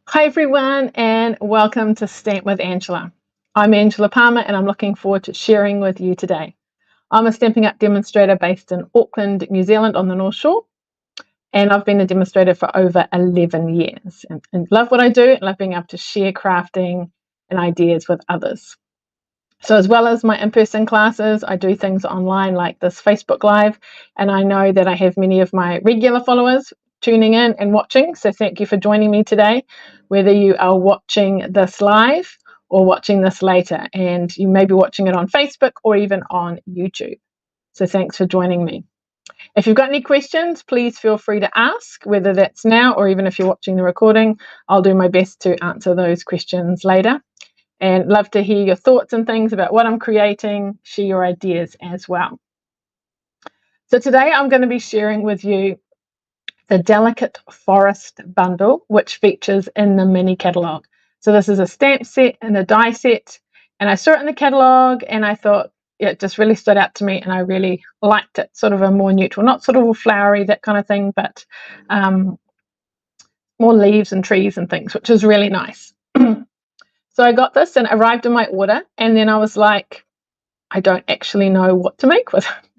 Hi everyone and welcome to Stamp with Angela. I'm Angela Palmer and I'm looking forward to sharing with you today. I'm a Stampin' Up demonstrator based in Auckland, New Zealand on the North Shore, and I've been a demonstrator for over 11 years and love what I do and love being able to share crafting and ideas with others. So as well as my in-person classes, I do things online like this Facebook Live, and I know that I have many of my regular followers tuning in and watching. So thank you for joining me today, whether you are watching this live or watching this later. And you may be watching it on Facebook or even on YouTube. So thanks for joining me. If you've got any questions, please feel free to ask, whether that's now or even if you're watching the recording. I'll do my best to answer those questions later. And love to hear your thoughts and things about what I'm creating, share your ideas as well. So today I'm going to be sharing with you the Delicate Forest bundle, which features in the mini catalogue. So this is a stamp set and a die set, and I saw it in the catalogue and I thought it just really stood out to me and I really liked it. Sort of a more neutral, not sort of flowery, that kind of thing, but more leaves and trees and things, which is really nice. So I got this and arrived in my order, and then I was like, I don't actually know what to make with it.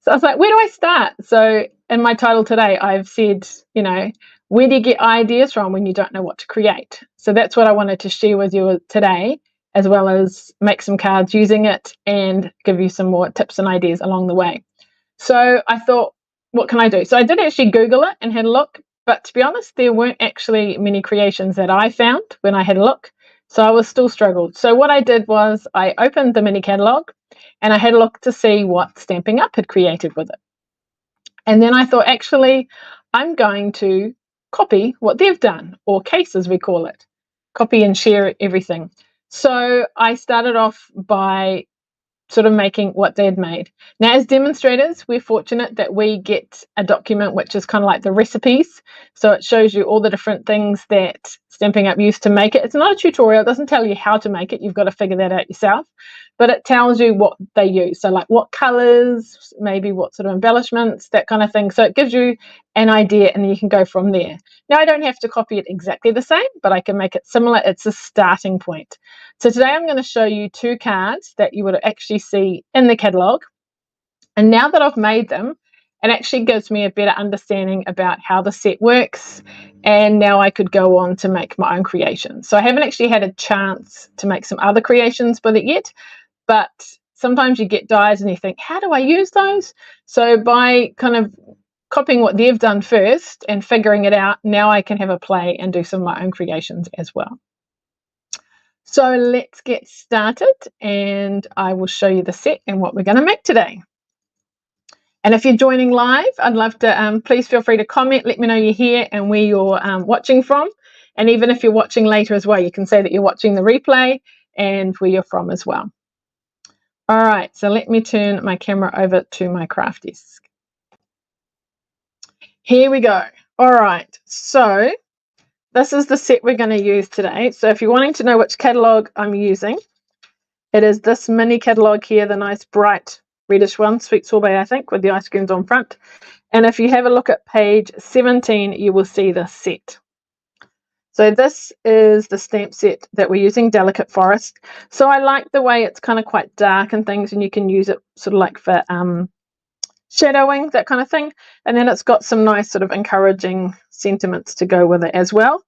So I was like, where do I start? So in my title today, I've said, where do you get ideas from when you don't know what to create? So that's what I wanted to share with you today, as well as make some cards using it and give you some more tips and ideas along the way. So I thought, what can I do? So I did actually Google it and had a look, but to be honest, there weren't actually many creations that I found when I had a look. So I was still struggled. So what I did was I opened the mini catalogue and I had a look to see what Stampin' Up had created with it. And then I thought, actually, I'm going to copy what they've done, or case as we call it, copy and share everything. So I started off by sort of making what they had made. Now, as demonstrators, we're fortunate that we get a document which is kind of like the recipes. So it shows you all the different things that Stampin' Up used to make it. It's not a tutorial. It doesn't tell you how to make it. You've got to figure that out yourself. But it tells you what they use. So like what colors, maybe what sort of embellishments, that kind of thing. So it gives you an idea and you can go from there. Now, I don't have to copy it exactly the same, but I can make it similar. It's a starting point. So today I'm going to show you two cards that you would actually see in the catalogue. And now that I've made them, it actually gives me a better understanding about how the set works. And now I could go on to make my own creations. So I haven't actually had a chance to make some other creations with it yet, but sometimes you get dies and you think, how do I use those? So by kind of copying what they've done first and figuring it out, now I can have a play and do some of my own creations as well. So let's get started and I will show you the set and what we're going to make today. And if you're joining live, I'd love to, please feel free to comment, let me know you're here and where you're watching from. And even if you're watching later as well, you can say that you're watching the replay and where you're from as well. All right, so let me turn my camera over to my craft desk. Here we go. All right, so this is the set we're going to use today. So if you're wanting to know which catalogue I'm using, it is this mini catalogue here, the nice bright reddish one, Sweet Sorbet, I think, with the ice creams on front. And if you have a look at page 17, you will see this set. So this is the stamp set that we're using, Delicate Forest. So I like the way it's kind of quite dark and things, and you can use it sort of like for shadowing, that kind of thing. And then it's got some nice sort of encouraging sentiments to go with it as well.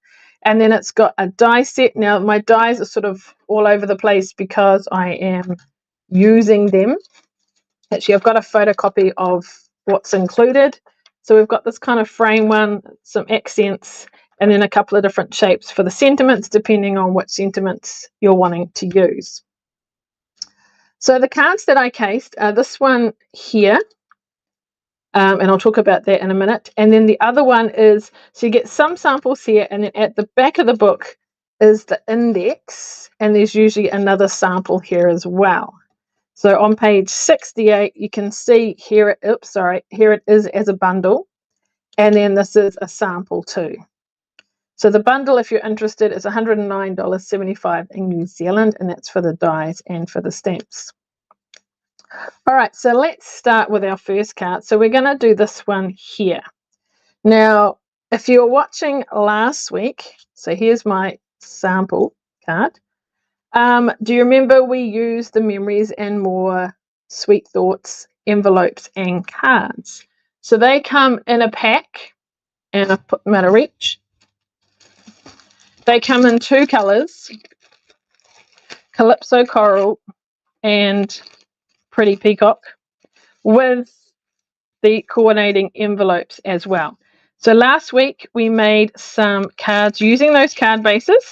And then it's got a die set. Now my dies are sort of all over the place because I am using them. Actually, I've got a photocopy of what's included. So we've got this kind of frame one, some accents, and then a couple of different shapes for the sentiments, depending on what sentiments you're wanting to use. So the cards that I cased are this one here, and I'll talk about that in a minute. And then the other one is, so you get some samples here, and then at the back of the book is the index, and there's usually another sample here as well. So on page 68, you can see here here it is as a bundle, and then this is a sample too. So the bundle, if you're interested, is $109.75 in New Zealand, and that's for the dies and for the stamps. All right, so let's start with our first card. So we're going to do this one here. Now, if you were watching last week, so here's my sample card. Do you remember we used the Memories and More Sweet Thoughts envelopes and cards? So they come in a pack, and I've put them out of reach. They come in 2 colours, Calypso Coral and Pretty Peacock, with the coordinating envelopes as well. So last week we made some cards using those card bases,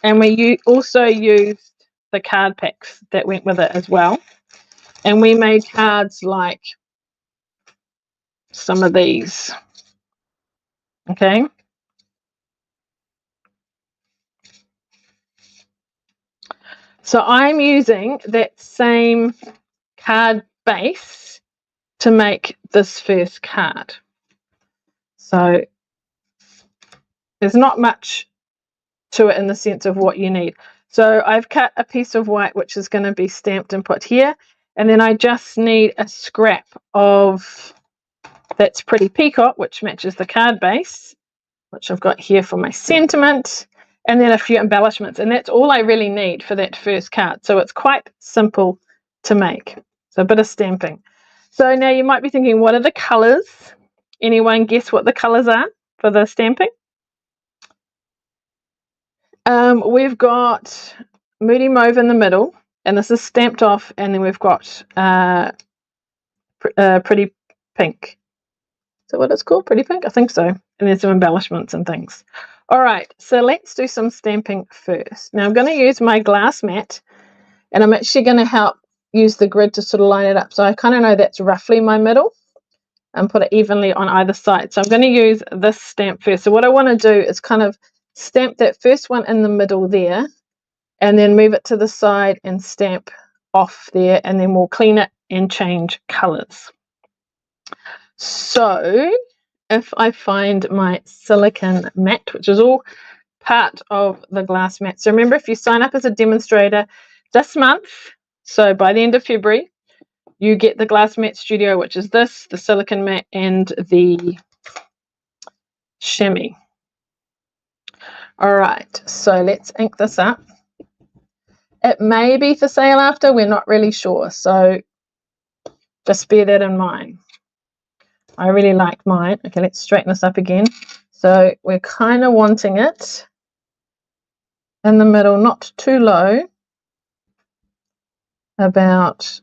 and we also used the card packs that went with it as well. And we made cards like some of these. Okay. So I'm using that same card base to make this first card. So there's not much to it in the sense of what you need. So I've cut a piece of white which is going to be stamped and put here, and then I just need a scrap of that's Pretty Peacock, which matches the card base, which I've got here for my sentiment, and then a few embellishments, and that's all I really need for that first card. So it's quite simple to make. So a bit of stamping. So now you might be thinking, what are the colours? Anyone guess what the colours are for the stamping? We've got Moody Mauve in the middle, and this is stamped off, and then we've got Pretty Pink. Is that what it's called? Pretty Pink? I think so. And there's some embellishments and things. All right, so let's do some stamping first. Now I'm going to use my glass mat, and I'm actually going to help use the grid to sort of line it up. So I kind of know that's roughly my middle, and put it evenly on either side. So I'm going to use this stamp first. So what I want to do is kind of stamp that first one in the middle there, and then move it to the side and stamp off there, and then we'll clean it and change colors. So if I find my silicone mat, which is all part of the glass mat. So remember, if you sign up as a demonstrator this month, so by the end of February, you get the Glass Mat Studio, which is this, the silicone mat, and the chamois. All right, so let's ink this up. It may be for sale after, we're not really sure, so just bear that in mind. I really like mine. Okay, let's straighten this up again. So we're kind of wanting it in the middle, not too low, about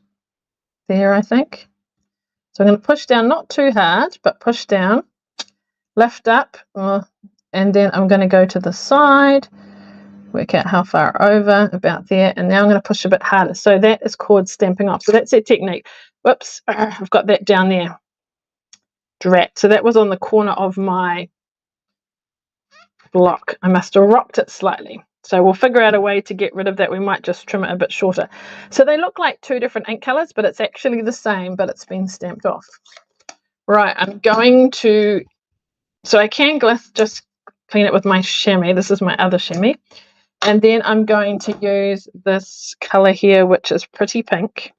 there, I think. So I'm going to push down, not too hard, but push down, lift up, and then I'm going to go to the side, work out how far over, about there, and now I'm going to push a bit harder. So that is called stamping off. So that's that technique. Whoops, I've got that down there. Drat. So that was on the corner of my block. I must have rocked it slightly. So we'll figure out a way to get rid of that. We might just trim it a bit shorter. So they look like 2 different ink colors, but it's actually the same, but it's been stamped off. Right, I'm going to, so I can just clean it with my chamois. This is my other chamois. And then I'm going to use this color here, which is Pretty Pink,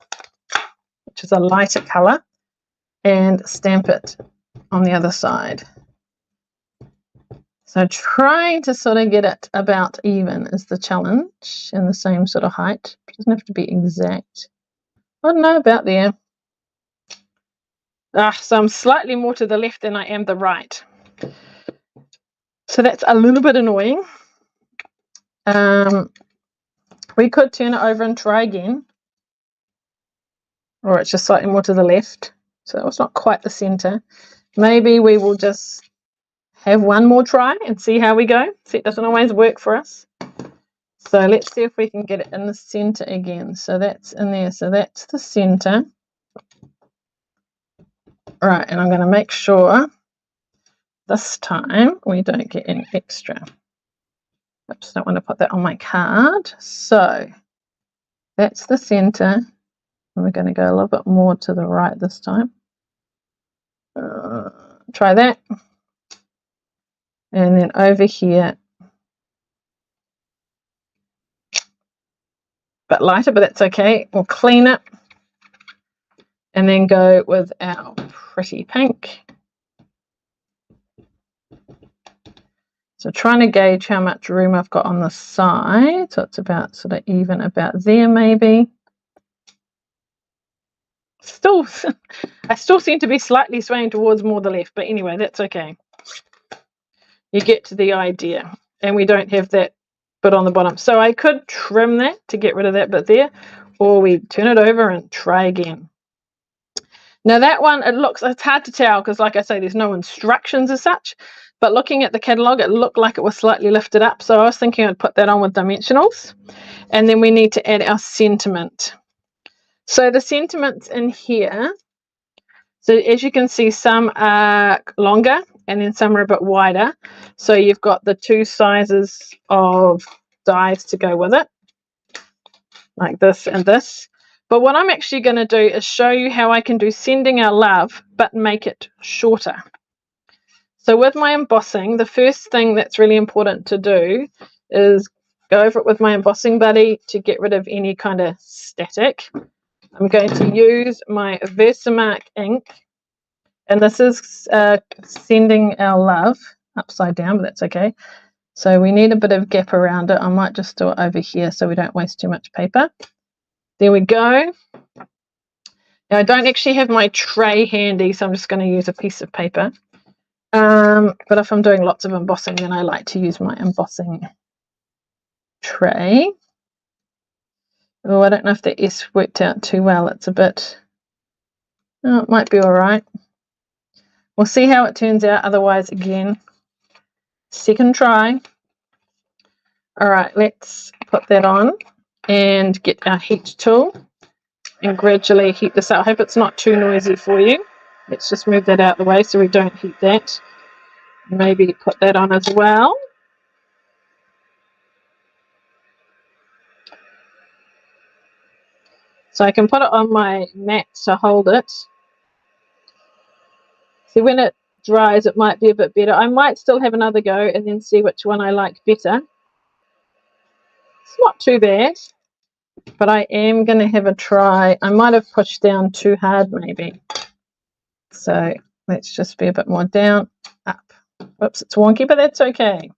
which is a lighter color, and stamp it on the other side. So trying to sort of get it about even is the challenge, and the same sort of height. It doesn't have to be exact. I don't know, about there. So I'm slightly more to the left than I am the right. So that's a little bit annoying. We could turn it over and try again. Or it's just slightly more to the left. So that was not quite the center. Maybe we will just have one more try and see how we go. See, it doesn't always work for us. So let's see if we can get it in the center again. So that's in there. So that's the center. Right, and I'm going to make sure this time we don't get any extra. Oops, don't want to put that on my card. So that's the center. And we're going to go a little bit more to the right this time. Try that. And then over here, a bit lighter, but that's okay. We'll clean it and then go with our Pretty Pink. So trying to gauge how much room I've got on the side. So it's about sort of even about there maybe. Still, I still seem to be slightly swaying towards more the left, but anyway, that's okay. You get to the idea. And we don't have that bit on the bottom. So I could trim that to get rid of that bit there, or we turn it over and try again. Now that one, it's hard to tell because like I say, there's no instructions as such, but looking at the catalogue, it looked like it was slightly lifted up. So I was thinking I'd put that on with dimensionals. And then we need to add our sentiment. So the sentiments in here, so as you can see, some are longer and then some are a bit wider. So you've got the two sizes of dies to go with it, like this and this. But what I'm actually going to do is show you how I can do Sending Our Love, but make it shorter. So with my embossing, the first thing that's really important to do is go over it with my embossing buddy to get rid of any kind of static. I'm going to use my Versamark ink, and this is Sending Our Love, upside down, but that's okay. So we need a bit of gap around it. I might just do it over here so we don't waste too much paper. There we go. Now I don't actually have my tray handy, so I'm just going to use a piece of paper. But if I'm doing lots of embossing, then I like to use my embossing tray. Oh, I don't know if the S worked out too well. It's a bit, oh, it might be all right. We'll see how it turns out. Otherwise, again, second try. All right, let's put that on and get our heat tool and gradually heat this up. I hope it's not too noisy for you. Let's just move that out of the way so we don't heat that. Maybe put that on as well. So I can put it on my mat to hold it. See, when it dries, it might be a bit better. I might still have another go and then see which one I like better. It's not too bad, but I am going to have a try. I might have pushed down too hard maybe. So let's just be a bit more down, up. Whoops, it's wonky, but that's okay.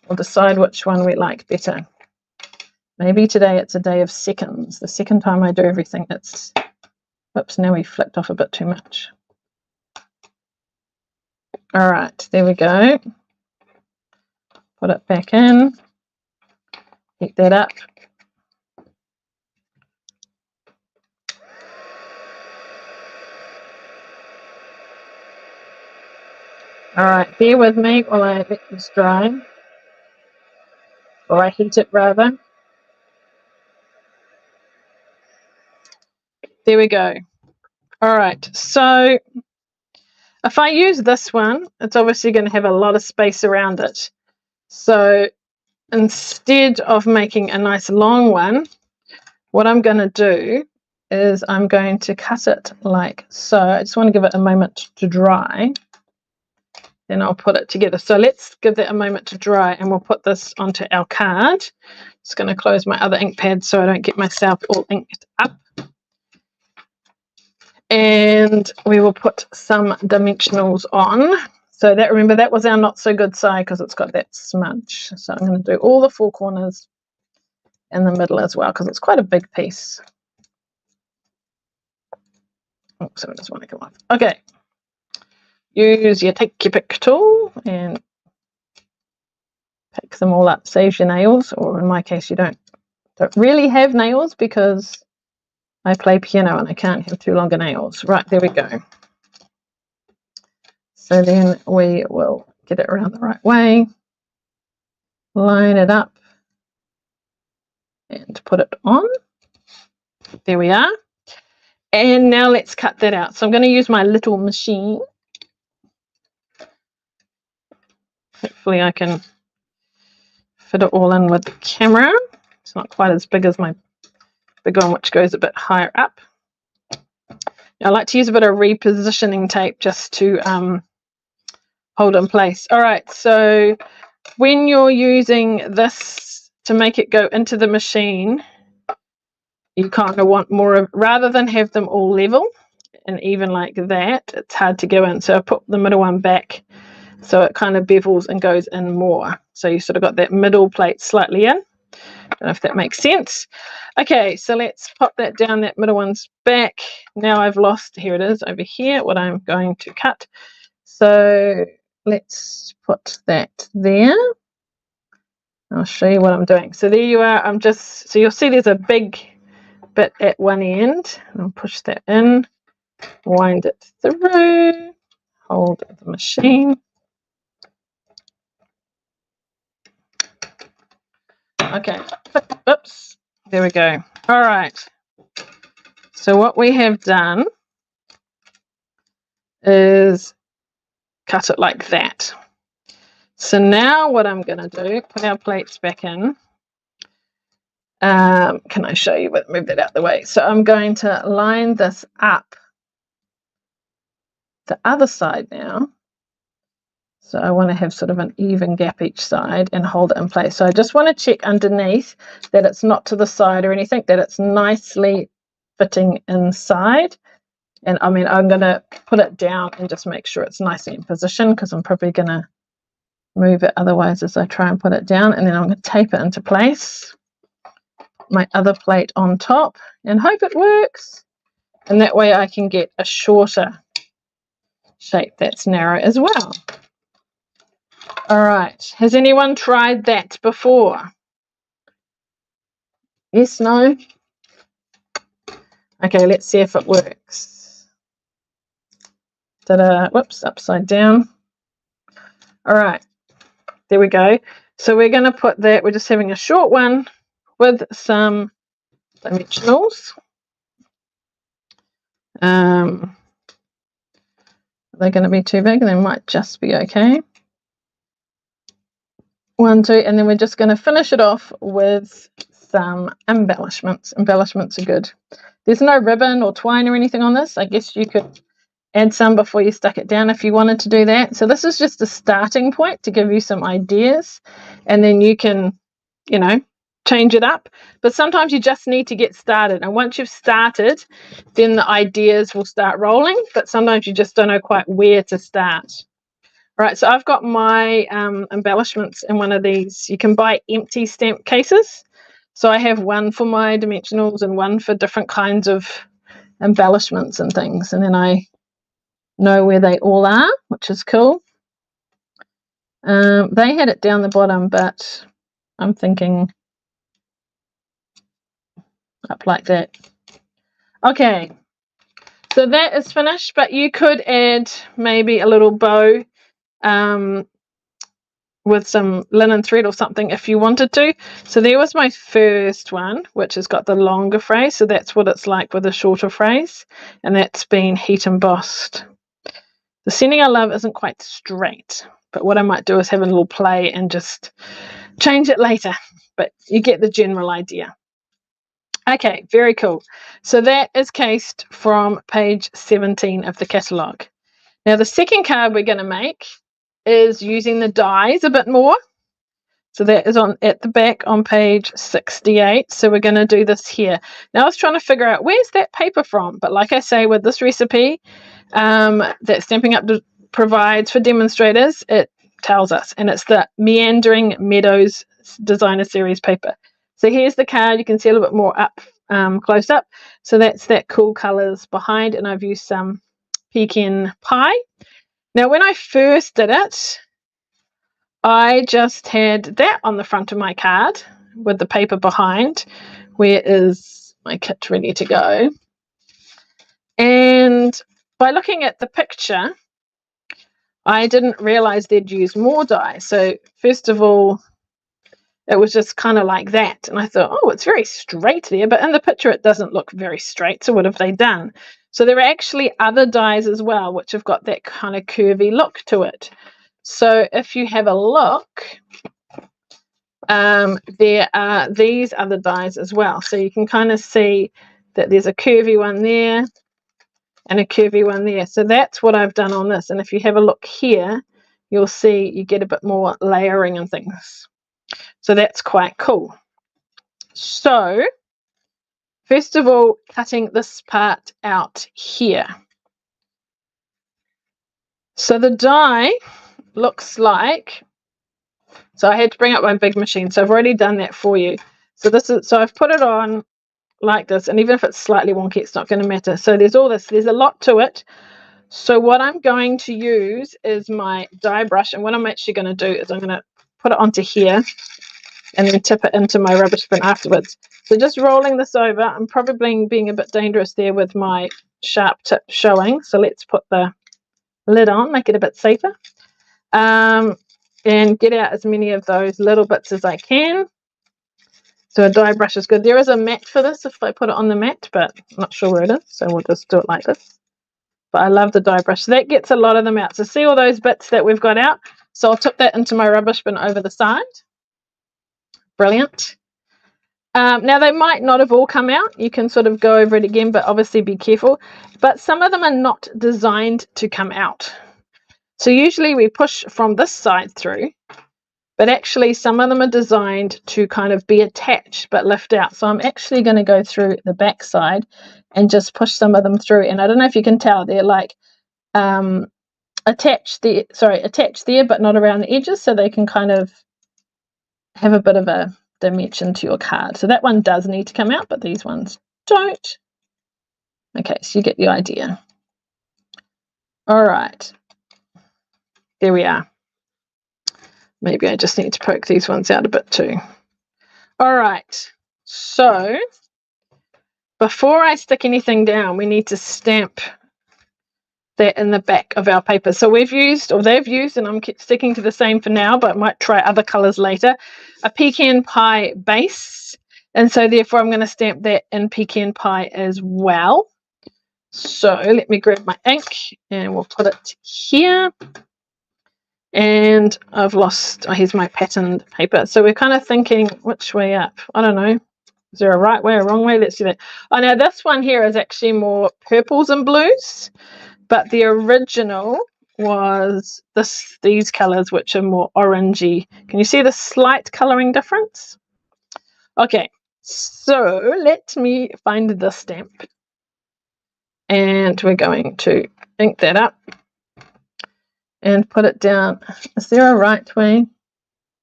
We'll decide which one we like better. Maybe today it's a day of seconds. The second time I do everything, it's... Whoops, now we flicked off a bit too much. All right, there we go. Put it back in. Heat that up. All right, bear with me while I let this dry. Or I heat it rather. There we go. All right, so if I use this one, it's obviously going to have a lot of space around it. So instead of making a nice long one, what I'm going to do is I'm going to cut it like so. I just want to give it a moment to dry. Then I'll put it together. So let's give that a moment to dry and we'll put this onto our card. Just going to close my other ink pad so I don't get myself all inked up. And we will put some dimensionals on. So that, remember, that was our not so good side because it's got that smudge. So I'm going to do all the four corners in the middle as well because it's quite a big piece. Oops, I just want to come off. Okay. Use your take your pick tool and pick them all up. Saves your nails, or in my case, you don't really have nails because I play piano and I can't have too long nails. Right, there we go. So then we will get it around the right way, line it up, and put it on. There we are. And now let's cut that out. So I'm going to use my little machine. Hopefully I can fit it all in with the camera. It's not quite as big as my big one, which goes a bit higher up. Now, I like to use a bit of repositioning tape just to hold in place. All right, so when you're using this to make it go into the machine, you kind of want more of, rather than have them all level and even like that, it's hard to go in. So I put the middle one back So it kind of bevels and goes in more. So you sort of got that middle plate slightly in. Don't know if that makes sense. Okay, so let's pop that down. That middle one's back. Now I've lost, here it is over here, what I'm going to cut. So let's put that there. I'll show you what I'm doing. So there you are. So you'll see there's a big bit at one end. I'll push that in, wind it through, hold the machine. Okay, oops, there we go. All right, so what we have done is cut it like that. So now what I'm going to do, put our plates back in. Can I show you? Move that out the way. So I'm going to line this up the other side now. So I want to have sort of an even gap each side and hold it in place. So I just want to check underneath that it's not to the side or anything, that it's nicely fitting inside. And I mean, I'm going to put it down and just make sure it's nicely in position, because I'm probably going to move it otherwise as I try and put it down. And then I'm going to tape it into place. My other plate on top and hope it works. And that way I can get a shorter shape that's narrow as well. All right, has anyone tried that before? Yes, no? Okay, let's see if it works. Ta-da, whoops, upside down. All right, there we go. So we're going to put that, we're just having a short one with some dimensionals. Are they going to be too big? They might just be okay. 1, 2, and then we're just going to finish it off with some embellishments. Embellishments are good. There's no ribbon or twine or anything on this. I guess you could add some before you stuck it down if you wanted to do that. So this is just a starting point to give you some ideas, and then you can, you know, change it up. But sometimes you just need to get started, and once you've started, then the ideas will start rolling, but sometimes you just don't know quite where to start. All right, so I've got my embellishments in one of these. You can buy empty stamp cases. So I have one for my dimensionals and one for different kinds of embellishments and things. And then I know where they all are, which is cool. They had it down the bottom, but I'm thinking up like that. Okay, so that is finished, but you could add maybe a little bow with some linen thread or something if you wanted to. So there was my first one, which has got the longer phrase. So that's what it's like with a shorter phrase, and that's been heat embossed. The Sending Our Love isn't quite straight, but what I might do is have a little play and just change it later, but you get the general idea. Okay, very cool. So that is cased from page 17 of the catalogue. Now the second card we're going to make is using the dies a bit more. So that is at the back on page 68. So we're going to do this here. Now I was trying to figure out where's that paper from, but like I say, with this recipe that Stampin' Up! Provides for demonstrators, it tells us, and it's the Meandering Meadows Designer Series paper. So here's the card. You can see a little bit more up close up. So that's that cool colors behind, and I've used some pecan pie. Now when I first did it, I just had that on the front of my card with the paper behind. Where is my kit ready to go? And by looking at the picture, I didn't realize they'd use more die. So first of all, it was just kind of like that. And I thought, oh, it's very straight there. But in the picture, it doesn't look very straight. So what have they done? So there are actually other dies as well, which have got that kind of curvy look to it. So if you have a look, there are these other dies as well. So you can kind of see that there's a curvy one there and a curvy one there. So that's what I've done on this. And if you have a look here, you'll see you get a bit more layering and things. So that's quite cool. So first of all, cutting this part out here. So the die looks like, so I had to bring up my big machine, so I've already done that for you. So I've put it on like this, and even if it's slightly wonky, it's not going to matter. So there's a lot to it. So what I'm going to use is my die brush, and what I'm actually going to do is I'm going to put it onto here and then tip it into my rubbish bin afterwards. So just rolling this over, I'm probably being a bit dangerous there with my sharp tip showing. So let's put the lid on, make it a bit safer, and get out as many of those little bits as I can. So a die brush is good. There is a mat for this if I put it on the mat, but I'm not sure where it is, so we'll just do it like this. But I love the die brush. So that gets a lot of them out. So see all those bits that we've got out? So I'll tip that into my rubbish bin over the side. Brilliant. Now they might not have all come out. You can sort of go over it again, but obviously be careful. But some of them are not designed to come out. So usually we push from this side through, but actually some of them are designed to kind of be attached but lift out. So I'm actually going to go through the back side and just push some of them through. And I don't know if you can tell, they're like attached there, but not around the edges, so they can kind of have a bit of a dimension to your card. So that one does need to come out, but these ones don't. Okay, so you get the idea. All right, there we are. Maybe I just need to poke these ones out a bit too. All right, so before I stick anything down, we need to stamp that in the back of our paper. So they've used, and I'm sticking to the same for now, but I might try other colors later, a pecan pie base. And so therefore I'm going to stamp that in pecan pie as well. So let me grab my ink and we'll put it here. And I've lost, here's my patterned paper. So we're kind of thinking, which way up? I don't know. Is there a right way or wrong way? Let's do that. Oh, now this one here is actually more purples and blues, but the original was these colors, which are more orangey. Can you see the slight coloring difference? Okay, so let me find the stamp. And we're going to ink that up and put it down. Is there a right way?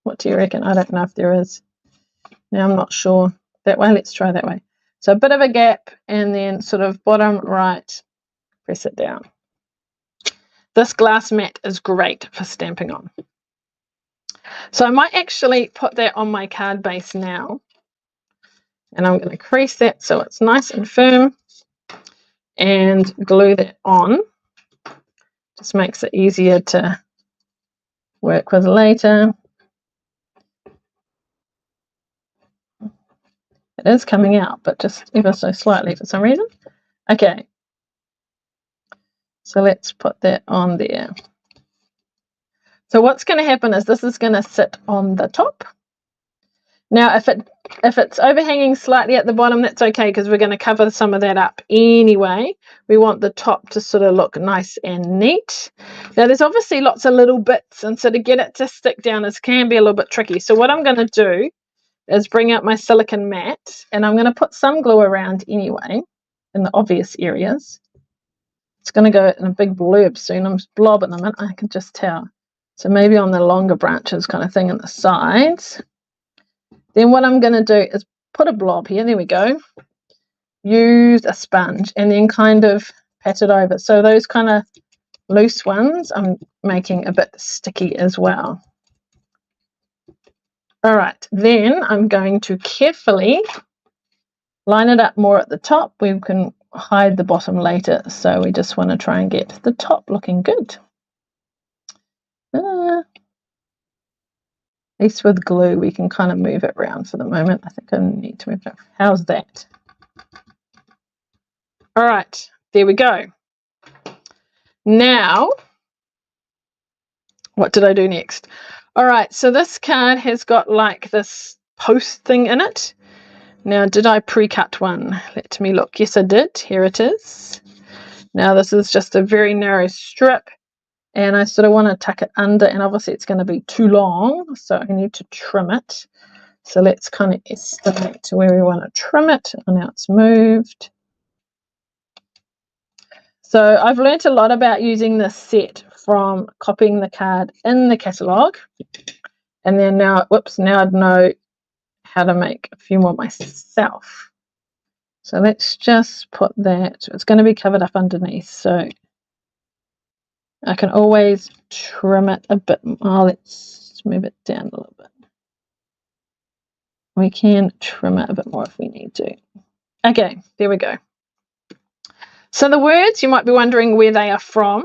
What do you reckon? I don't know if there is. Now I'm not sure. That way, let's try that way. So a bit of a gap and then sort of bottom right, press it down. This glass mat is great for stamping on. So I might actually put that on my card base now. And I'm going to crease that so it's nice and firm and glue that on. Just makes it easier to work with later. It is coming out, but just ever so slightly for some reason. Okay. So let's put that on there. So what's going to happen is this is going to sit on the top. Now, if it's overhanging slightly at the bottom, that's okay, because we're going to cover some of that up anyway. We want the top to sort of look nice and neat. Now, there's obviously lots of little bits, and so to get it to stick down can be a little bit tricky. So what I'm going to do is bring out my silicone mat, and I'm going to put some glue around anyway in the obvious areas. It's going to go in a big blurb soon. I'm blobbing them in, I can just tell. So maybe on the longer branches kind of thing in the sides. Then what I'm going to do is put a blob here. There we go. Use a sponge and then kind of pat it over. So those kind of loose ones I'm making a bit sticky as well. All right, then I'm going to carefully line it up more at the top. We can hide the bottom later, so we just want to try and get the top looking good. At least with glue we can kind of move it around for the moment. I think I need to move it. How's that? All right, there we go. Now, what did I do next? All right, so this card has got like this post thing in it. Now, did I pre-cut one? Let me look. Yes, I did. Here it is. Now, this is just a very narrow strip, and I sort of want to tuck it under, and obviously it's going to be too long, so I need to trim it. So let's kind of estimate to where we want to trim it. And now it's moved. So I've learned a lot about using this set from copying the card in the catalogue. And then now, whoops, now I'd know how to make a few more myself. So let's just put that, it's going to be covered up underneath, so I can always trim it a bit more. Let's move it down a little bit. We can trim it a bit more if we need to. Okay, there we go. So the words, you might be wondering where they are from.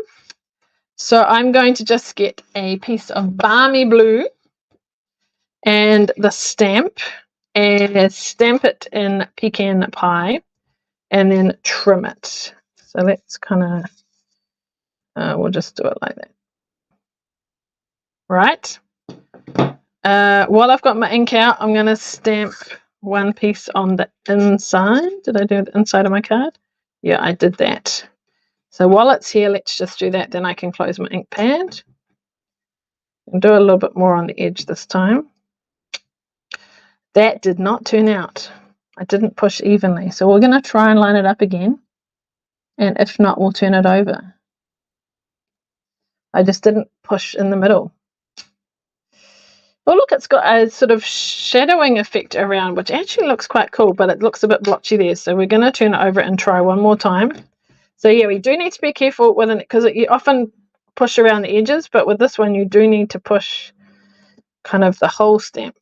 So I'm going to just get a piece of balmy blue and the stamp and stamp it in pecan pie and then trim it. So let's kind of, we'll just do it like that. Right. While I've got my ink out, I'm going to stamp one piece on the inside. Did I do the inside of my card? Yeah, I did that. So while it's here, let's just do that. Then I can close my ink pad and do a little bit more on the edge this time. That did not turn out. I didn't push evenly. So we're going to try and line it up again. And if not, we'll turn it over. I just didn't push in the middle. Well, look, it's got a sort of shadowing effect around, which actually looks quite cool, but it looks a bit blotchy there. So we're going to turn it over and try one more time. So yeah, we do need to be careful with it because you often push around the edges, but with this one, you do need to push kind of the whole stamp.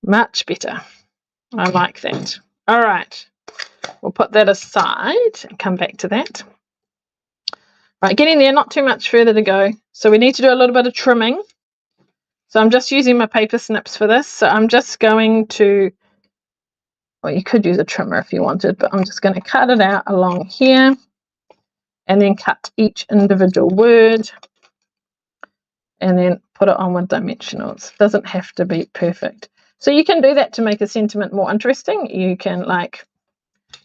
Much better. I like that. All right, we'll put that aside and come back to that. Right, getting there, not too much further to go. So we need to do a little bit of trimming. So I'm just using my paper snips for this. So I'm just going to, well, you could use a trimmer if you wanted, but I'm just going to cut it out along here and then cut each individual word and then put it on with dimensionals. It doesn't have to be perfect. So you can do that to make a sentiment more interesting. You can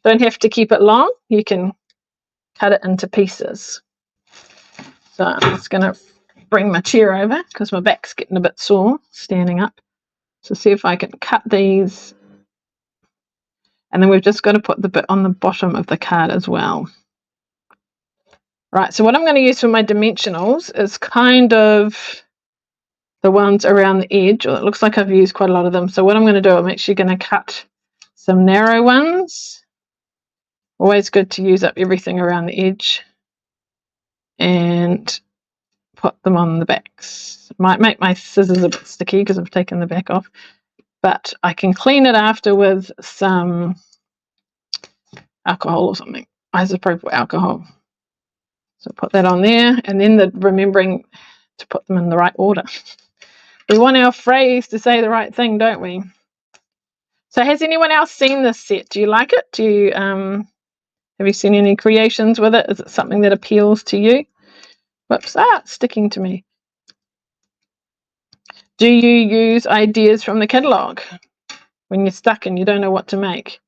don't have to keep it long. You can cut it into pieces. So I'm just going to bring my chair over because my back's getting a bit sore standing up. So see if I can cut these. And then we've just got to put the bit on the bottom of the card as well. Right, so what I'm going to use for my dimensionals is kind of the ones around the edge. Well, it looks like I've used quite a lot of them. So what I'm going to do, I'm actually going to cut some narrow ones. Always good to use up everything around the edge. And put them on the backs. Might make my scissors a bit sticky because I've taken the back off, but I can clean it after with some alcohol or something, isopropyl alcohol. So put that on there, and then remembering to put them in the right order. We want our phrase to say the right thing, don't we? So has anyone else seen this set? Do you like it? Do you have you seen any creations with it? Is it something that appeals to you? Whoops, it's sticking to me. Do you use ideas from the catalogue when you're stuck and you don't know what to make?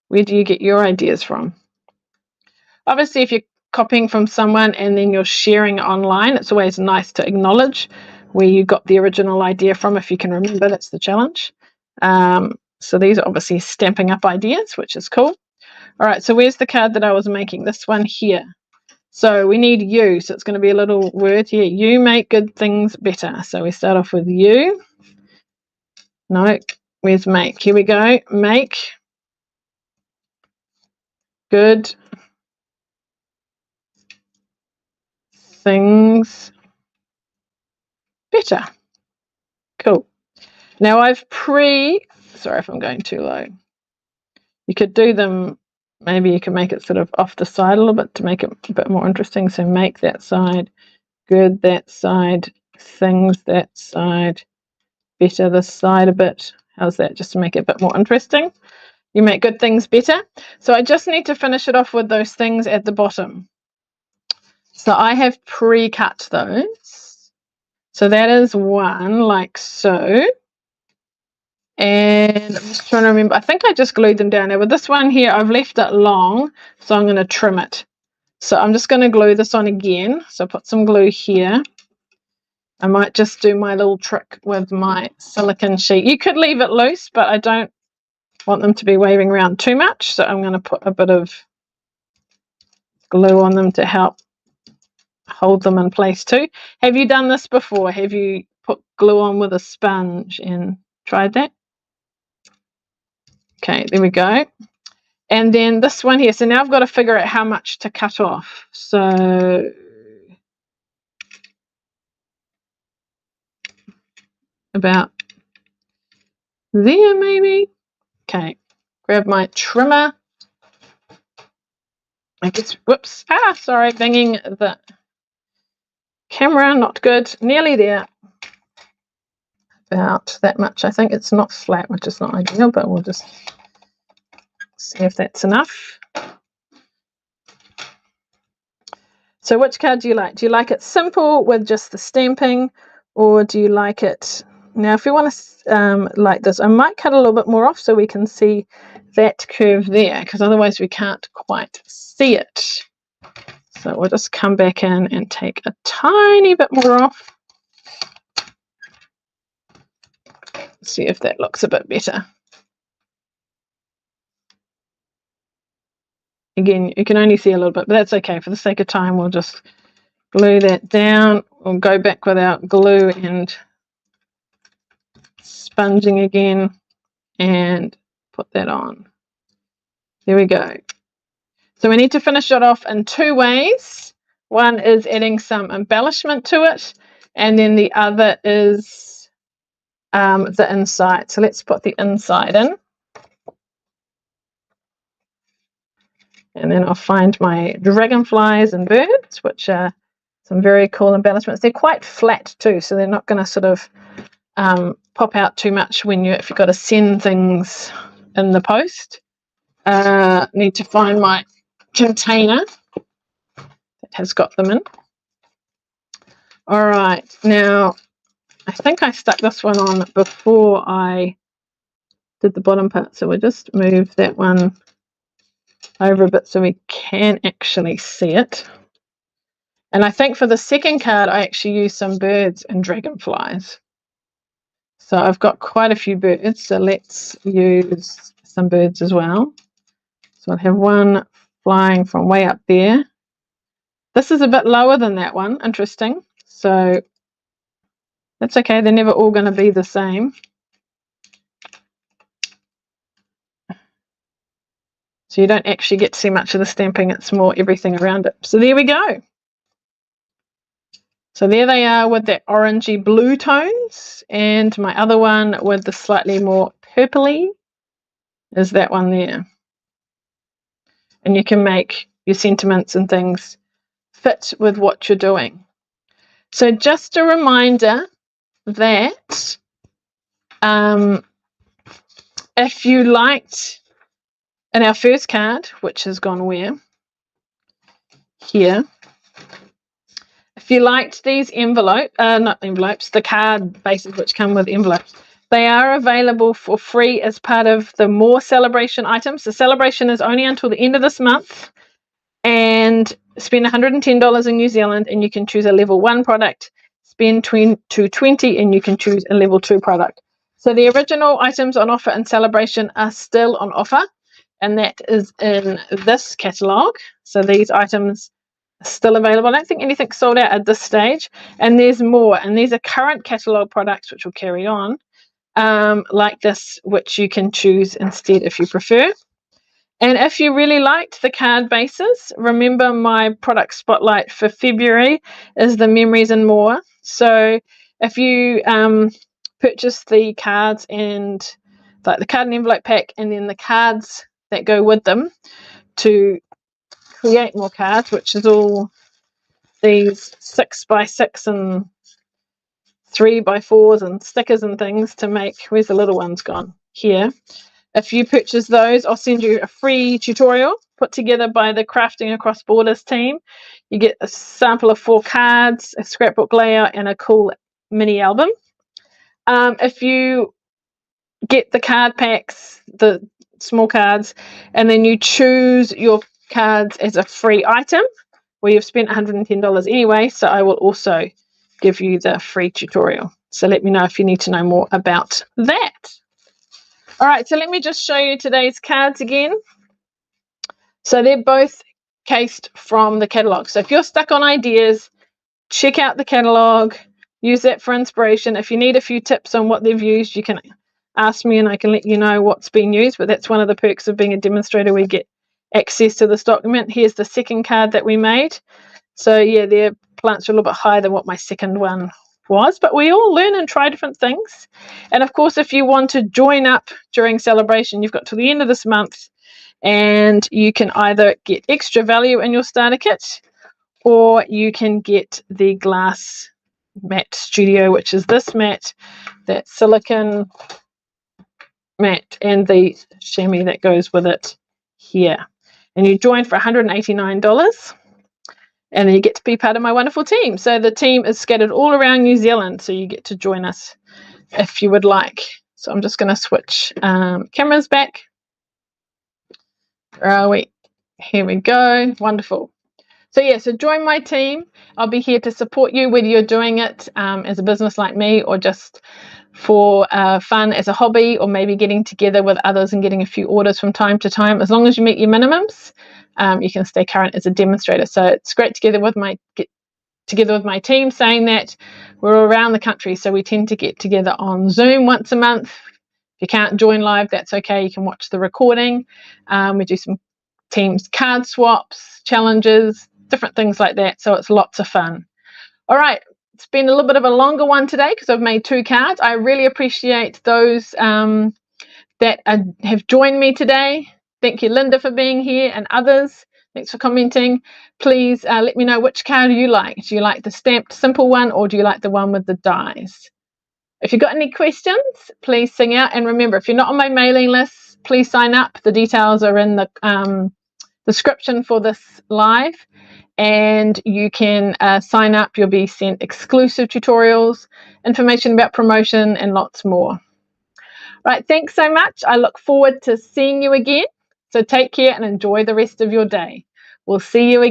Where do you get your ideas from? Obviously, if you're copying from someone and then you're sharing online, it's always nice to acknowledge where you got the original idea from. If you can remember, that's the challenge. So these are obviously stamping up ideas, which is cool. All right, so where's the card that I was making? This one here. So we need you, so it's going to be a little word here. You make good things better. So we start off with you. No, where's make? Here we go. Make good things better. Cool. Now I've sorry if I'm going too low. You could do them, maybe you can make it sort of off the side a little bit to make it a bit more interesting. So make that side, good that side, things that side, better this side a bit. How's that? Just to make it a bit more interesting. You make good things better. So I just need to finish it off with those things at the bottom. So I have pre-cut those. So that is one, like so. And I'm just trying to remember, I think I just glued them down there. With this one here, I've left it long, so I'm going to trim it. So I'm just going to glue this on again. So put some glue here. I might just do my little trick with my silicone sheet. You could leave it loose, but I don't want them to be waving around too much. So I'm going to put a bit of glue on them to help hold them in place too. Have you done this before? Have you put glue on with a sponge and tried that? Okay, there we go. And then this one here. So now I've got to figure out how much to cut off. So about there maybe. Okay, grab my trimmer. I guess, whoops, sorry, banging the camera, not good. Nearly there. About that much. I think it's not flat, which is not ideal, but we'll just see if that's enough. So which card do you like? Do you like it simple with just the stamping, or do you like it... Now, if you want to like this, I might cut a little bit more off so we can see that curve there, because otherwise we can't quite see it. So we'll just come back in and take a tiny bit more off. See if that looks a bit better. Again, you can only see a little bit, but that's okay. For the sake of time, we'll just glue that down. We'll go back with our glue and sponging again and put that on. There we go. So we need to finish it off in two ways. One is adding some embellishment to it, and then the other is the inside. So let's put the inside in. And then I'll find my dragonflies and birds, which are some very cool embellishments. They're quite flat too, so they're not going to sort of pop out too much if you've got to send things in the post. Need to find my container that has got them in. All right, now I think I stuck this one on before I did the bottom part, so we'll just move that one over a bit so we can actually see it. And I think for the second card I actually used some birds and dragonflies. So I've got quite a few birds, so let's use some birds as well. So I'll have one flying from way up there. This is a bit lower than that one, interesting. So that's okay, they're never all going to be the same. So you don't actually get to see much of the stamping, it's more everything around it. So there we go. So there they are with the orangey blue tones, and my other one with the slightly more purpley is that one there. And you can make your sentiments and things fit with what you're doing. So just a reminder that if you liked in our first card, which has gone where? Here. If you liked these the card bases which come with envelopes, they are available for free as part of the More Celebration items. The celebration is only until the end of this month, and spend $110 in New Zealand and you can choose a level 1 product. Spend $220 and you can choose a level 2 product. So the original items on offer in celebration are still on offer, and that is in this catalogue. So these items are still available. I don't think anything's sold out at this stage, and there's more, and these are current catalogue products which will carry on like this, which you can choose instead if you prefer. And if you really liked the card bases, remember my product spotlight for February is the Memories and More. So if you purchase the cards and like the card and envelope pack, and then the cards that go with them to create more cards, which is all these 6x6 and 3x4s and stickers and things to make. Where's the little ones gone? Here. If you purchase those, I'll send you a free tutorial put together by the Crafting Across Borders team. You get a sample of 4 cards, a scrapbook layout, and a cool mini album. If you get the card packs, the small cards, and then you choose your cards as a free item, where you've spent $110 anyway, so I will also give you the free tutorial. So let me know if you need to know more about that. All right, so let me just show you today's cards again. So they're both cased from the catalogue. So if you're stuck on ideas, check out the catalogue, use that for inspiration. If you need a few tips on what they've used, you can ask me and I can let you know what's been used. But that's one of the perks of being a demonstrator. We get access to this document. Here's the second card that we made. So yeah, their plants are a little bit higher than what my second one was, but we all learn and try different things. And of course, if you want to join up during celebration, you've got to the end of this month and you can either get extra value in your starter kit or you can get the glass mat studio, which is this mat, that silicone mat, and the chamois that goes with it here. And you join for $189. And then you get to be part of my wonderful team. So the team is scattered all around New Zealand, so you get to join us if you would like. So I'm just going to switch cameras back. Where are we? Here we go. Wonderful. So yeah, so join my team. I'll be here to support you, whether you're doing it as a business like me or just for fun as a hobby, or maybe getting together with others and getting a few orders from time to time. As long as you meet your minimums, you can stay current as a demonstrator. So it's great to get together with my team. Saying that, we're around the country, so we tend to get together on Zoom once a month. If you can't join live, that's okay. You can watch the recording. We do some Teams card swaps, challenges, different things like that. So it's lots of fun. All right. It's been a little bit of a longer one today because I've made 2 cards. I really appreciate those that have joined me today. Thank you, Linda, for being here, and others. Thanks for commenting. Please let me know which card you like. Do you like the stamped simple one, or do you like the one with the dies? If you've got any questions, please sing out. And remember, if you're not on my mailing list, please sign up. The details are in the description for this live. And you can sign up. You'll be sent exclusive tutorials, information about promotion, and lots more. Right, thanks so much. I look forward to seeing you again. So take care and enjoy the rest of your day. We'll see you again.